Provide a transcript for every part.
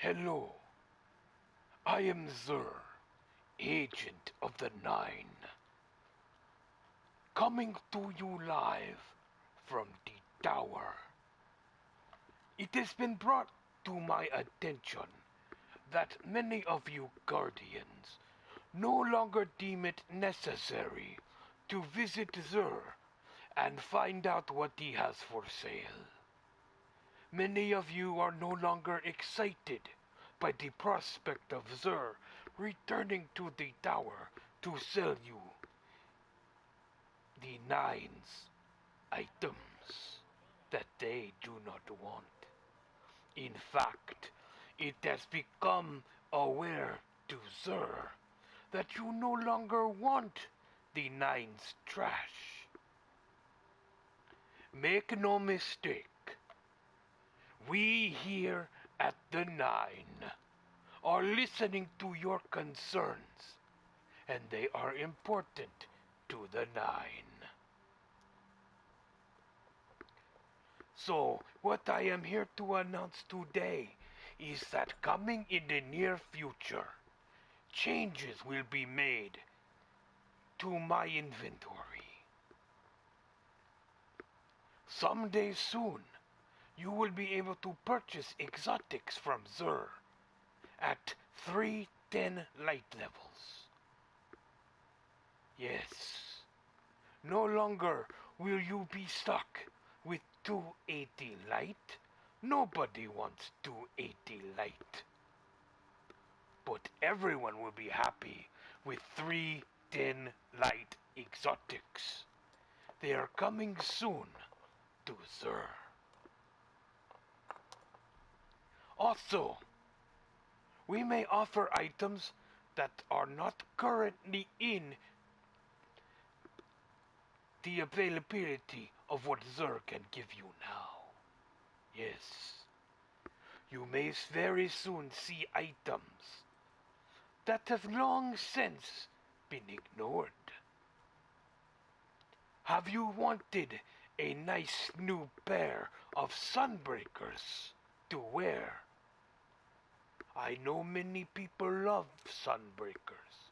Hello, I am Xur, Agent of the Nine, coming to you live from the tower. It has been brought to my attention that many of you Guardians no longer deem it necessary to visit Xur and find out what he has for sale. Many of you are no longer excited by the prospect of Xur returning to the tower to sell you the Nine's items that they do not want. In fact, it has become aware to Xur that you no longer want the Nine's trash. Make no mistake, we here at the Nine are listening to your concerns, and they are important to the Nine. So, what I am here to announce today is that coming in the near future, changes will be made to my inventory. Someday soon, you will be able to purchase exotics from Xur at 310 light levels. Yes, no longer will you be stuck with 280 light. Nobody wants 280 light. But everyone will be happy with 310 light exotics. They are coming soon to Xur. Also, we may offer items that are not currently in the availability of what Xur can give you now. Yes, you may very soon see items that have long since been ignored. Have you wanted a nice new pair of sunbreakers to wear? I know many people love sunbreakers.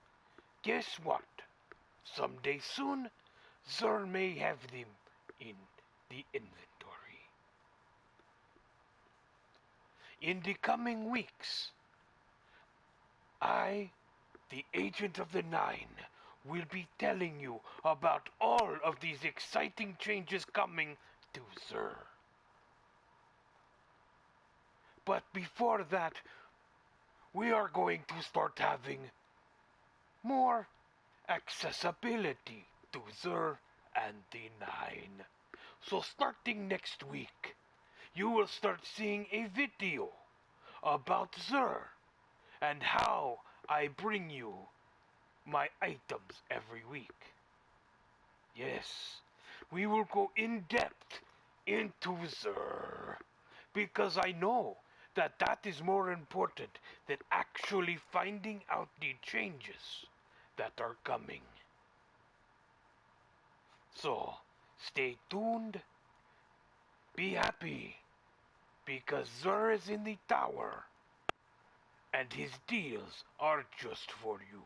Guess what? Someday soon, Xur may have them in the inventory. In the coming weeks, I, the Agent of the Nine, will be telling you about all of these exciting changes coming to Xur. But before that, we are going to start having more accessibility to Xur and the Nine. So starting next week, you will start seeing a video about Xur and how I bring you my items every week. Yes, we will go in depth into Xur because I know that that is more important than actually finding out the changes that are coming. So, stay tuned, be happy, because Xur is in the tower, and his deals are just for you.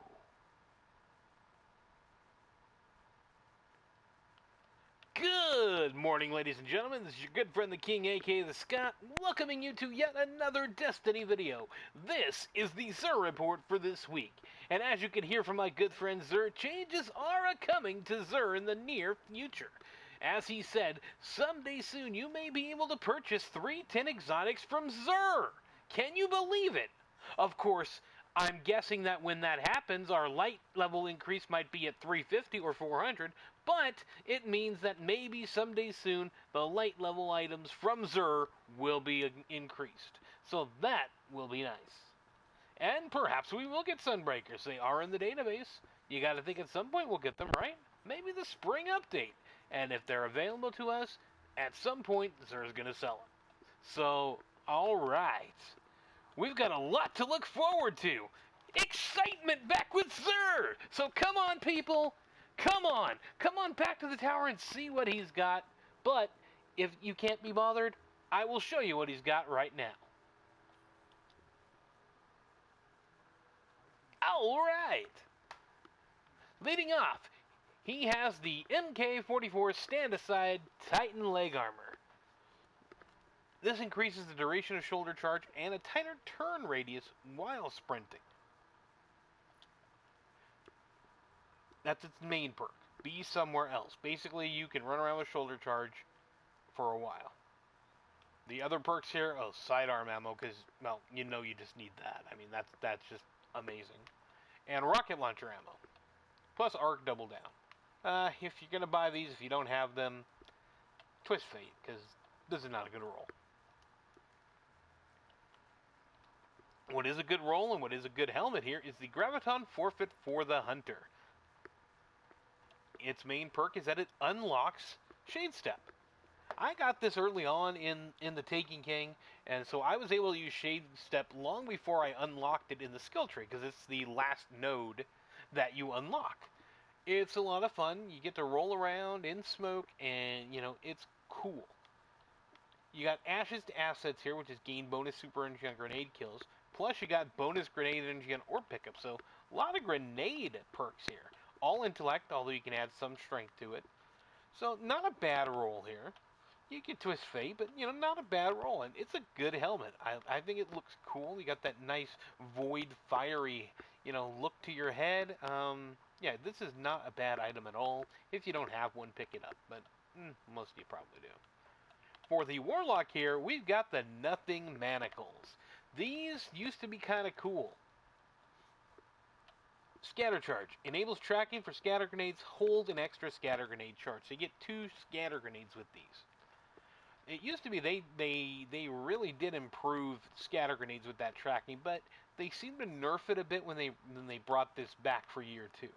Good morning, ladies and gentlemen. This is your good friend the King, aka the Scott, welcoming you to yet another Destiny video. This is the Xur Report for this week. And as you can hear from my good friend Xur, changes are a-coming to Xur in the near future. As he said, someday soon you may be able to purchase 310 exotics from Xur. Can you believe it? Of course, I'm guessing that when that happens, our light level increase might be at 350 or 400, but it means that maybe someday soon the light level items from Xur will be increased. So that will be nice. And perhaps we will get Sunbreakers. They are in the database. You gotta think at some point we'll get them, right? Maybe the spring update. And if they're available to us, at some point Xur's gonna sell them. So, alright. We've got a lot to look forward to. Excitement back with Xur! So come on, people. Come on. Come on back to the tower and see what he's got. But if you can't be bothered, I will show you what he's got right now. Alright! Leading off, he has the MK44 stand-aside Titan leg armor. This increases the duration of shoulder charge and a tighter turn radius while sprinting. That's its main perk. Be somewhere else. Basically, you can run around with shoulder charge for a while. The other perks here, sidearm ammo, because, well, you know you just need that. I mean, that's just amazing. And rocket launcher ammo. Plus arc double down. If you're going to buy these, if you don't have them, twist fate, because this is not a good roll. What is a good roll and what is a good helmet here is the Graviton Forfeit for the Hunter. Its main perk is that it unlocks Shade Step. I got this early on in the Taken King, and so I was able to use Shade Step long before I unlocked it in the skill tree, because it's the last node that you unlock. It's a lot of fun. You get to roll around in smoke, and, you know, it's cool. You got Ashes to Assets here, which is gain bonus super energy on grenade kills. Plus, you got bonus grenade energy on orb pickup, so a lot of grenade perks here. All intellect, although you can add some strength to it. So, not a bad roll here. You can twist fate, but, you know, not a bad roll. And it's a good helmet. I think it looks cool. You got that nice void, fiery, you know, look to your head. Yeah, this is not a bad item at all. If you don't have one, pick it up. But most of you probably do. For the Warlock here, we've got the Nothing Manacles. These used to be kind of cool. Scatter Charge. Enables tracking for scatter grenades. Hold an extra scatter grenade charge. So you get 2 scatter grenades with these. It used to be they really did improve scatter grenades with that tracking, but they seem to nerf it a bit when they brought this back for year 2.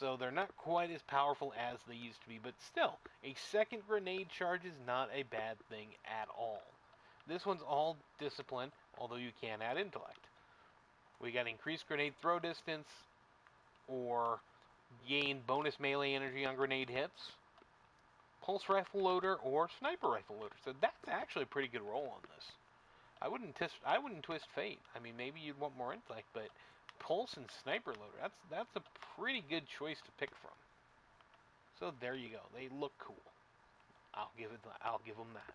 So they're not quite as powerful as they used to be, but still, a second grenade charge is not a bad thing at all. This one's all discipline, although you can add intellect. We got increased grenade throw distance, or gain bonus melee energy on grenade hits, pulse rifle loader, or sniper rifle loader. So that's actually a pretty good roll on this. I wouldn't twist fate. I mean, maybe you'd want more intellect, but pulse and sniper loader, that's a pretty good choice to pick from. So there you go. They look cool. I'll give them that.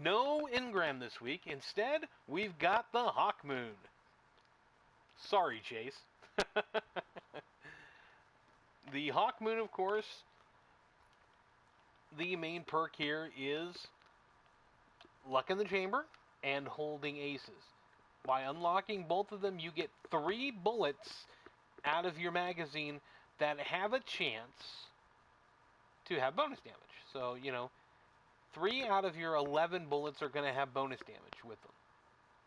No engram this week. Instead, we've got the Hawk Moon. Sorry, Chase. The Hawk Moon, of course, the main perk here is Luck in the Chamber and Holding Aces. By unlocking both of them, you get 3 bullets out of your magazine that have a chance to have bonus damage. So, you know, 3 out of your 11 bullets are going to have bonus damage with them.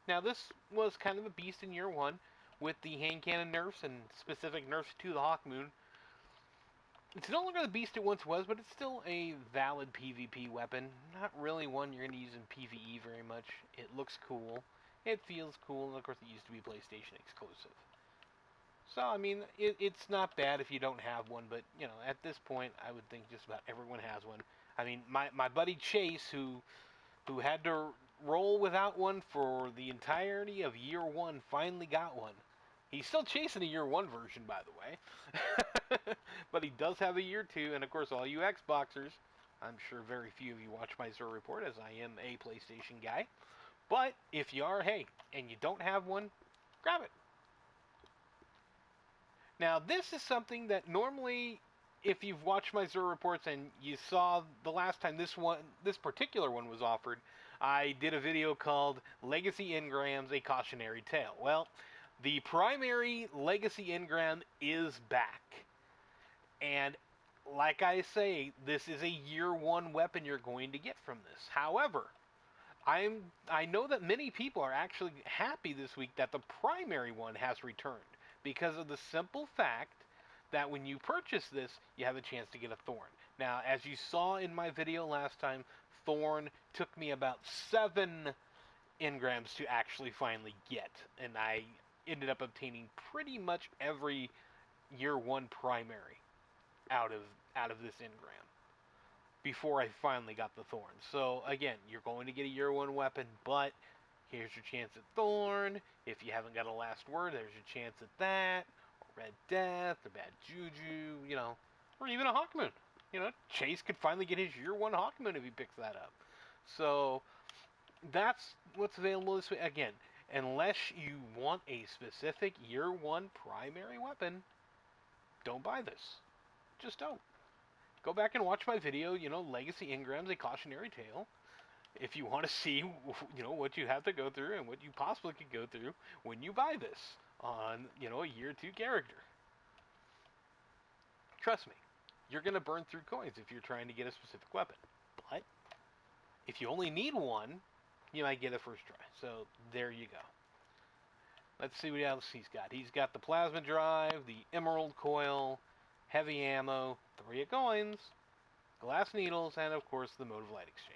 Now, this was kind of a beast in year 1 with the hand cannon nerfs and specific nerfs to the Hawk Moon. It's no longer the beast it once was, but it's still a valid PvP weapon. Not really one you're going to use in PvE very much. It looks cool. It feels cool, and of course it used to be PlayStation exclusive. So, I mean, it's not bad if you don't have one, but, you know, at this point, I would think just about everyone has one. I mean, my buddy Chase, who had to roll without one for the entirety of year 1, finally got one. He's still chasing a year 1 version, by the way. But he does have a year 2, and of course, all you Xboxers, I'm sure very few of you watch my Xur Report, as I am a PlayStation guy. But if you are, hey, and you don't have one, grab it. Now, this is something that normally, if you've watched my Xur Reports and you saw the last time this particular one was offered, I did a video called Legacy Engrams, A Cautionary Tale. Well, the primary Legacy Engram is back. And like I say, this is a year 1 weapon you're going to get from this. However, I know that many people are actually happy this week that the primary one has returned, because of the simple fact that when you purchase this, you have a chance to get a Thorn. Now, as you saw in my video last time, Thorn took me about 7 engrams to actually finally get, and I ended up obtaining pretty much every year 1 primary out of this engram before I finally got the Thorn. So again, you're going to get a year 1 weapon, but Here's your chance at Thorn. If you haven't got a last word, there's your chance at that. Or Red Death, or Bad Juju, you know. Or even a Hawkmoon. You know, Chase could finally get his year 1 Hawkmoon if he picks that up. So, that's what's available this week. Again, unless you want a specific year 1 primary weapon, don't buy this. Just don't. Go back and watch my video, you know, Legacy Engrams, A Cautionary Tale. If you want to see, you know, what you have to go through and what you possibly could go through when you buy this on, you know, a year 2 character. Trust me, you're going to burn through coins if you're trying to get a specific weapon. But if you only need one, you might get a first try. So there you go. Let's see what else he's got. He's got the Plasma Drive, the Emerald Coil, Heavy Ammo, 3 of Coins, Glass Needles, and of course the Mode of Light Exchange.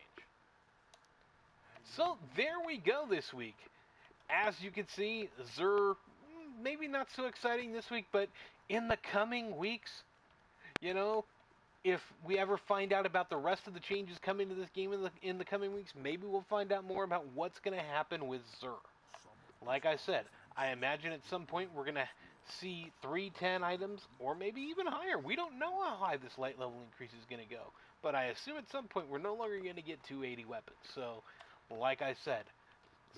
So there we go this week. As you can see, Xur, maybe not so exciting this week, but in the coming weeks, you know, if we ever find out about the rest of the changes coming to this game in the coming weeks, maybe we'll find out more about what's going to happen with Xur. Like I said, I imagine at some point we're going to see 310 items, or maybe even higher. We don't know how high this light level increase is going to go, but I assume at some point we're no longer going to get 280 weapons. So, like I said,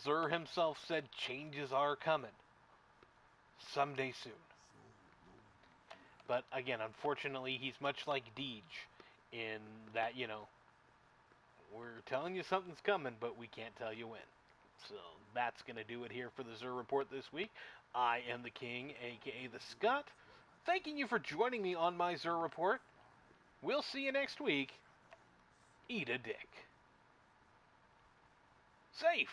Xur himself said changes are coming someday soon. But again, unfortunately, he's much like Deej in that, you know, we're telling you something's coming, but we can't tell you when. So that's going to do it here for the Xur Report this week. I am the King, aka the Scott, thanking you for joining me on my Xur Report. We'll see you next week. Eat a dick. Safe.